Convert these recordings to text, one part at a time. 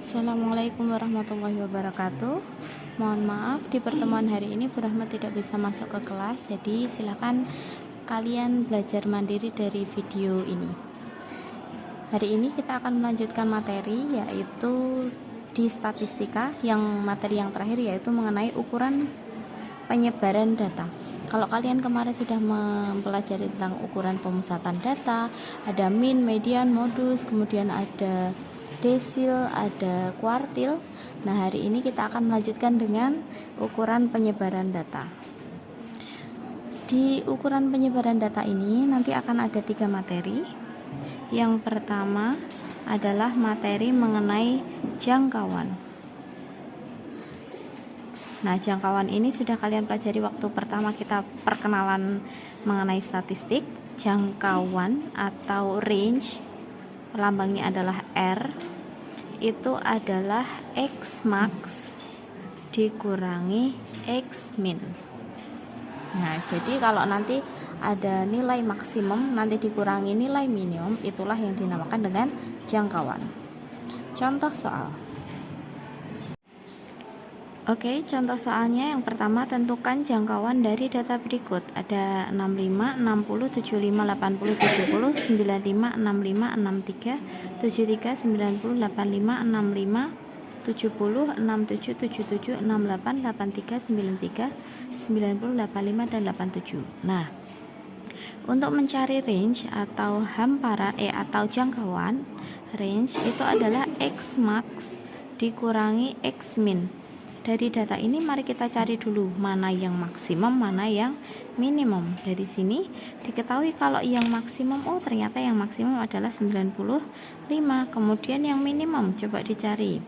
Assalamualaikum warahmatullahi wabarakatuh. Mohon maaf, di pertemuan hari ini Bu Rahmat tidak bisa masuk ke kelas, jadi silakan kalian belajar mandiri dari video ini. Hari ini kita akan melanjutkan materi, yaitu di statistika, yang materi yang terakhir yaitu mengenai ukuran penyebaran data. Kalau kalian kemarin sudah mempelajari tentang ukuran pemusatan data, ada min, median, modus, kemudian ada desil, ada kuartil. Nah, hari ini kita akan melanjutkan dengan ukuran penyebaran data. Di ukuran penyebaran data ini nanti akan ada 3 materi. Yang pertama adalah materi mengenai jangkauan. Nah, jangkauan ini sudah kalian pelajari waktu pertama kita perkenalan mengenai statistik. Jangkauan atau range, lambangnya adalah R, itu adalah X max dikurangi X min. Nah, jadi kalau nanti ada nilai maksimum nanti dikurangi nilai minimum, itulah yang dinamakan dengan jangkauan. Contoh soal. Oke, contoh soalnya yang pertama, tentukan jangkauan dari data berikut. Ada 65, 60, 75, 80, 70, 95, 65, 63, 73, 90, 85, 65, 70, 67, 77, 68, 83, 93, 90, 85, dan 87. Nah, untuk mencari range atau hamparan atau jangkauan, range itu adalah X max dikurangi X min. Dari data ini mari kita cari dulu mana yang maksimum, mana yang minimum. Dari sini diketahui kalau yang maksimum, ternyata yang maksimum adalah 95. Kemudian yang minimum coba dicari.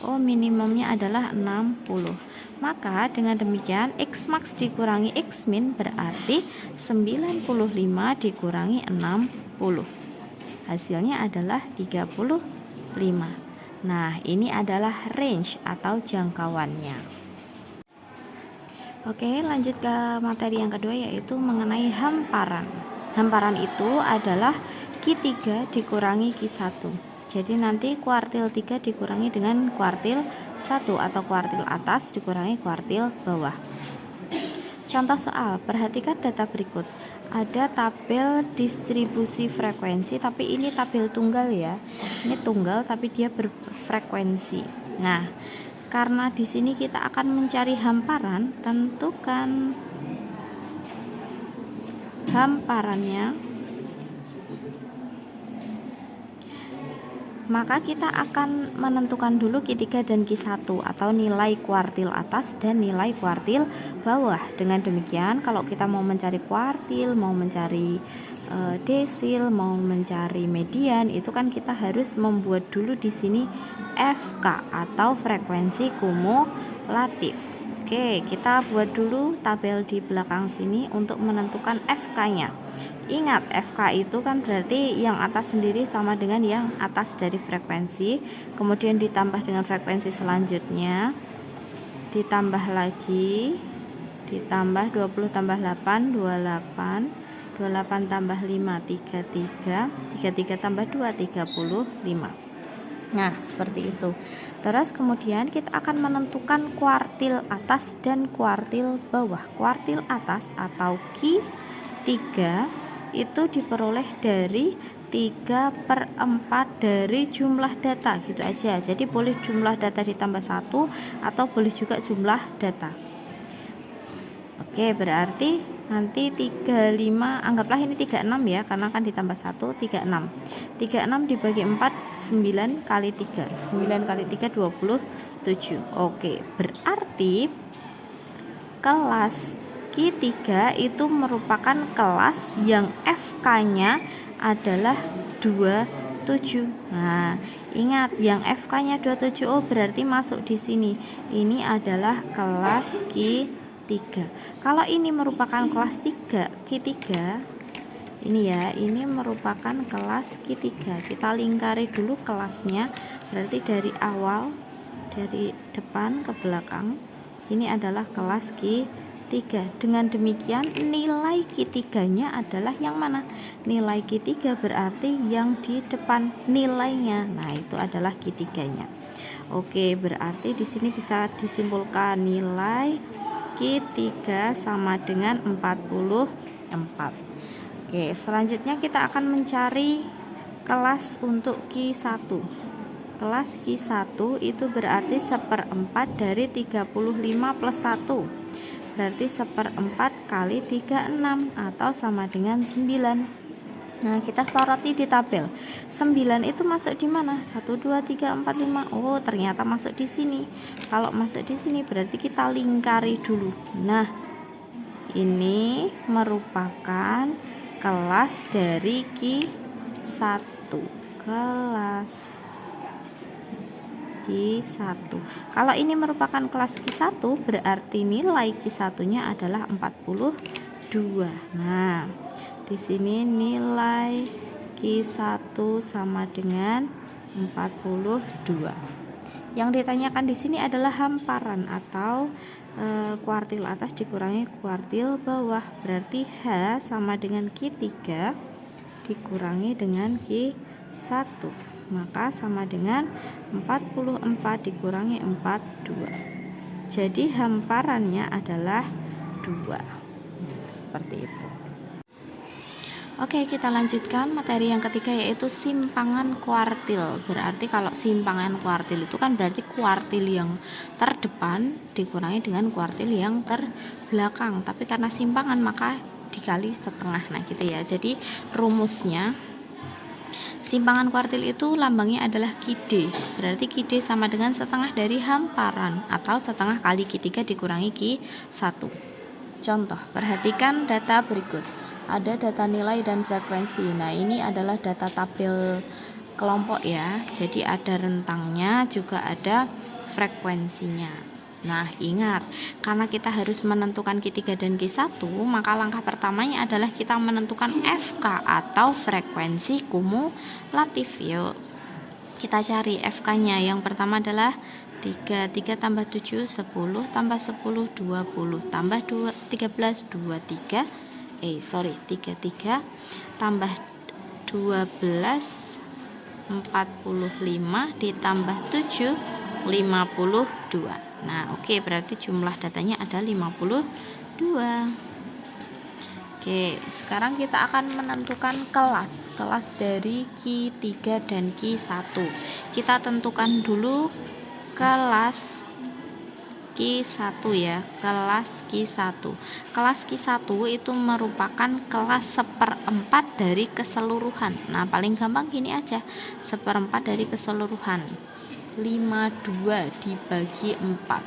Minimumnya adalah 60. Maka dengan demikian X max dikurangi X min berarti 95 dikurangi 60. Hasilnya adalah 35. Nah, ini adalah range atau jangkauannya. Oke, lanjut ke materi yang kedua, yaitu mengenai hamparan. Hamparan itu adalah Q3 dikurangi Q1. Jadi nanti kuartil 3 dikurangi dengan kuartil 1 atau kuartil atas dikurangi kuartil bawah. Contoh soal, perhatikan data berikut. Ada tabel distribusi frekuensi, tapi ini tabel tunggal ya. Ini tunggal tapi dia berfrekuensi. Nah, karena di sini kita akan mencari hamparan, tentukan hamparannya. Maka kita akan menentukan dulu Q3 dan Q1 atau nilai kuartil atas dan nilai kuartil bawah. Dengan demikian kalau kita mau mencari kuartil, mau mencari desil, mau mencari median, itu kan kita harus membuat dulu di sini FK atau frekuensi kumulatif. Oke, kita buat dulu tabel di belakang sini untuk menentukan FK-nya. Ingat, FK itu kan berarti yang atas sendiri sama dengan yang atas dari frekuensi, kemudian ditambah dengan frekuensi selanjutnya, ditambah lagi, ditambah 20 tambah 8, 28, 28 tambah 5, 33, 33 tambah 2, 35. Nah, seperti itu. Terus kemudian kita akan menentukan kuartil atas dan kuartil bawah. Kuartil atas atau Q3 itu diperoleh dari 3/4 dari jumlah data, gitu aja. Jadi boleh jumlah data ditambah 1 atau boleh juga jumlah data. Oke, berarti nanti 35, anggaplah ini 36 ya, karena kan ditambah 1, 36. 36 dibagi 4, 9 kali 3. 9 kali 3, 27. Oke, berarti kelas Q3 itu merupakan kelas yang FK-nya adalah 27. Nah, ingat yang FK-nya 27, berarti masuk di sini. Ini adalah kelas Q3. Kalau ini merupakan kelas Q3, ini ya, ini merupakan kelas Q3. Kita lingkari dulu kelasnya, berarti dari awal, dari depan ke belakang, ini adalah kelas Q3. Dengan demikian nilai Q3-nya adalah yang mana? Nilai Q3 berarti yang di depan nilainya. Nah, itu adalah Q3-nya. Oke, berarti di sini bisa disimpulkan nilai Q3 sama dengan 44. Oke, selanjutnya kita akan mencari kelas untuk Q1. Kelas Q1 itu berarti 1/4 dari 35 plus 1. Berarti 1/4 kali 36 atau sama dengan 9. Nah, kita soroti di tabel. 9 itu masuk di mana? 1 2 3 4 5. Oh, ternyata masuk di sini. Kalau masuk di sini berarti kita lingkari dulu. Nah, ini merupakan kelas dari Q1. Kelas Q1. Kalau ini merupakan kelas Q1, berarti nilai Q1-nya adalah 42. Nah, di sini nilai Q1 sama dengan 42. Yang ditanyakan di sini adalah hamparan atau kuartil atas dikurangi kuartil bawah. Berarti H sama dengan Q3 dikurangi dengan Q1. Maka sama dengan 44 dikurangi 42. Jadi hamparannya adalah 2. Seperti itu. Oke, kita lanjutkan materi yang ketiga, yaitu simpangan kuartil. Berarti kalau simpangan kuartil itu kan berarti kuartil yang terdepan dikurangi dengan kuartil yang terbelakang. Tapi karena simpangan maka dikali setengah. Nah gitu ya. Jadi rumusnya, simpangan kuartil itu lambangnya adalah Qd. Berarti Qd sama dengan setengah dari hamparan atau setengah kali Q3 dikurangi Q1. Contoh, perhatikan data berikut. Ada data nilai dan frekuensi. Nah, ini adalah data tabel kelompok ya. Jadi ada rentangnya, juga ada frekuensinya. Nah, ingat, karena kita harus menentukan Q3 dan Q1, maka langkah pertamanya adalah kita menentukan FK atau frekuensi kumulatif. Yuk, kita cari FK-nya. Yang pertama adalah 3 tambah 7, 10, tambah 10, 20, tambah 13, 23, 33 tambah 12, 45 ditambah 7, 52. Nah, oke, berarti jumlah datanya ada 52. Oke, sekarang kita akan menentukan kelas dari Q3 dan Q1. Kita tentukan dulu kelas Q1 ya, kelas Q1. Kelas Q1 itu merupakan kelas 1/4 dari keseluruhan. Nah, paling gampang gini aja, 1/4 dari keseluruhan. 52 dibagi 4,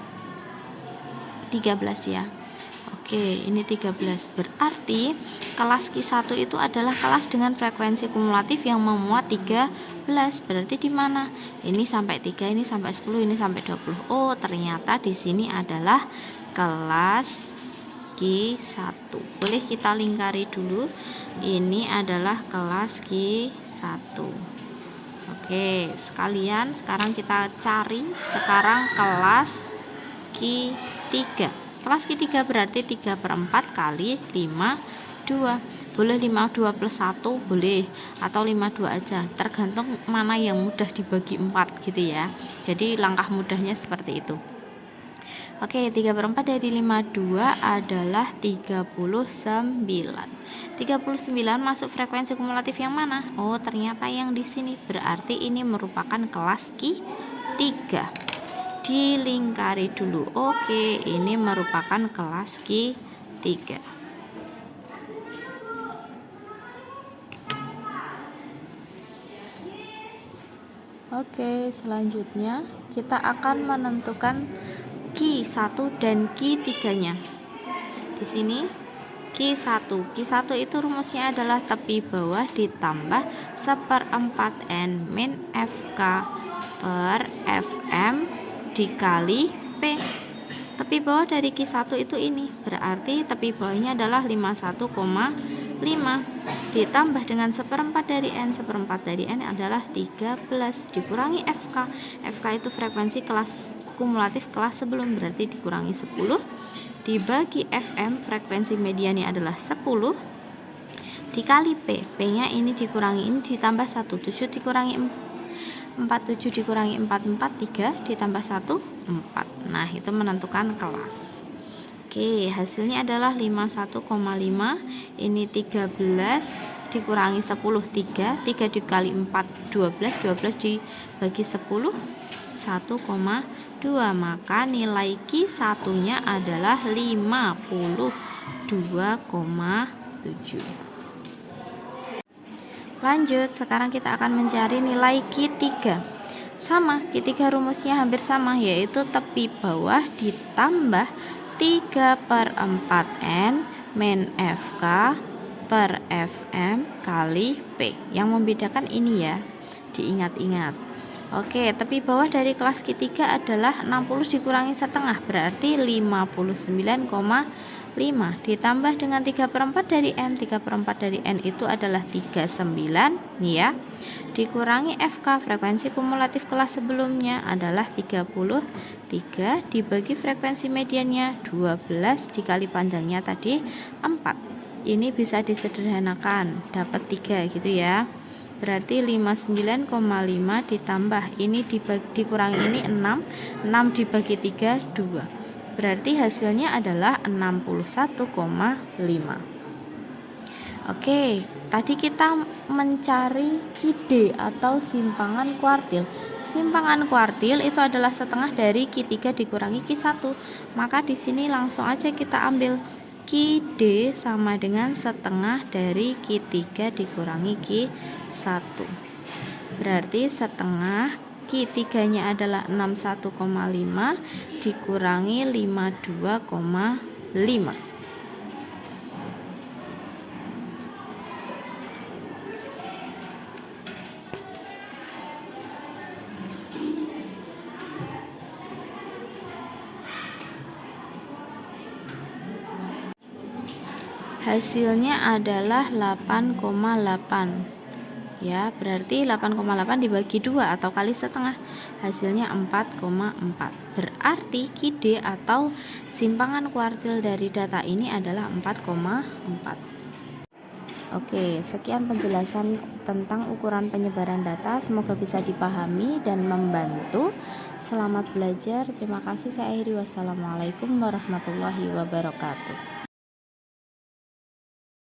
13 ya. Oke, ini 13. Berarti kelas Q1 itu adalah kelas dengan frekuensi kumulatif yang memuat 13. Berarti di mana? Ini sampai 3, ini sampai 10, ini sampai 20. Oh, ternyata di sini adalah kelas Q1. Boleh kita lingkari dulu. Ini adalah kelas Q1. Oke, sekalian sekarang kita cari sekarang kelas Q3. Kelas Q3 berarti 3/4 kali 52. Boleh 52 plus 1 boleh, atau 52 aja, tergantung mana yang mudah dibagi 4 gitu ya. Jadi langkah mudahnya seperti itu. Oke, 3/4 dari 52 adalah 39. 39 masuk frekuensi kumulatif yang mana? Oh, ternyata yang di sini. Berarti ini merupakan kelas Q3. Dilingkari dulu. Oke, ini merupakan kelas Q3. Oke, selanjutnya kita akan menentukan Q1 dan Q3-nya. Di sini Q1 itu rumusnya adalah tepi bawah ditambah 1/4 N min FK per FM dikali P. Tepi bawah dari Q1 itu ini, berarti tepi bawahnya adalah 51,5 ditambah dengan 1/4 dari N. 1/4 dari N adalah 13 dikurangi FK. FK itu frekuensi kelas kumulatif kelas sebelum, berarti dikurangi 10 dibagi FM, frekuensi mediannya adalah 10 dikali P. P nya ini dikurangi ini ditambah 1, 7 dikurangi 47 dikurangi 44, 3 ditambah 1, 4. Nah, itu menentukan kelas. Oke, hasilnya adalah 51,5. Ini 13 dikurangi 10, 3 dikali 4, 12 dibagi 10, 1,2. Maka nilai Q1 nya adalah 52,7. Lanjut, sekarang kita akan mencari nilai Q3. Sama, Q3 rumusnya hampir sama, yaitu tepi bawah ditambah 3/4N min FK per FM kali P. Yang membedakan ini ya, diingat-ingat. Oke, tepi bawah dari kelas Q3 adalah 60 dikurangi setengah, berarti 59,5 ditambah dengan 3/4 dari N. 3/4 dari N itu adalah 39 nih ya, dikurangi FK, frekuensi kumulatif kelas sebelumnya adalah 33, dibagi frekuensi mediannya 12 dikali panjangnya tadi 4. Ini bisa disederhanakan, dapat 3 gitu ya. Berarti 59,5 ditambah ini dikurangi ini 6 dibagi 3, 2. Berarti hasilnya adalah 61,5. Oke, tadi kita mencari Q atau simpangan kuartil. Simpangan kuartil itu adalah setengah dari Q3 dikurangi Q1. Maka di sini langsung aja kita ambil Q sama dengan setengah dari Q3 dikurangi Q1. Berarti setengah Q3 nya adalah 61,5 dikurangi 52,5. Hasilnya adalah 8,8 ya, berarti 8,8 dibagi 2 atau kali setengah, hasilnya 4,4. Berarti Q atau simpangan kuartil dari data ini adalah 4,4. Oke, sekian penjelasan tentang ukuran penyebaran data, semoga bisa dipahami dan membantu. Selamat belajar, terima kasih, saya akhiri. Wassalamualaikum warahmatullahi wabarakatuh.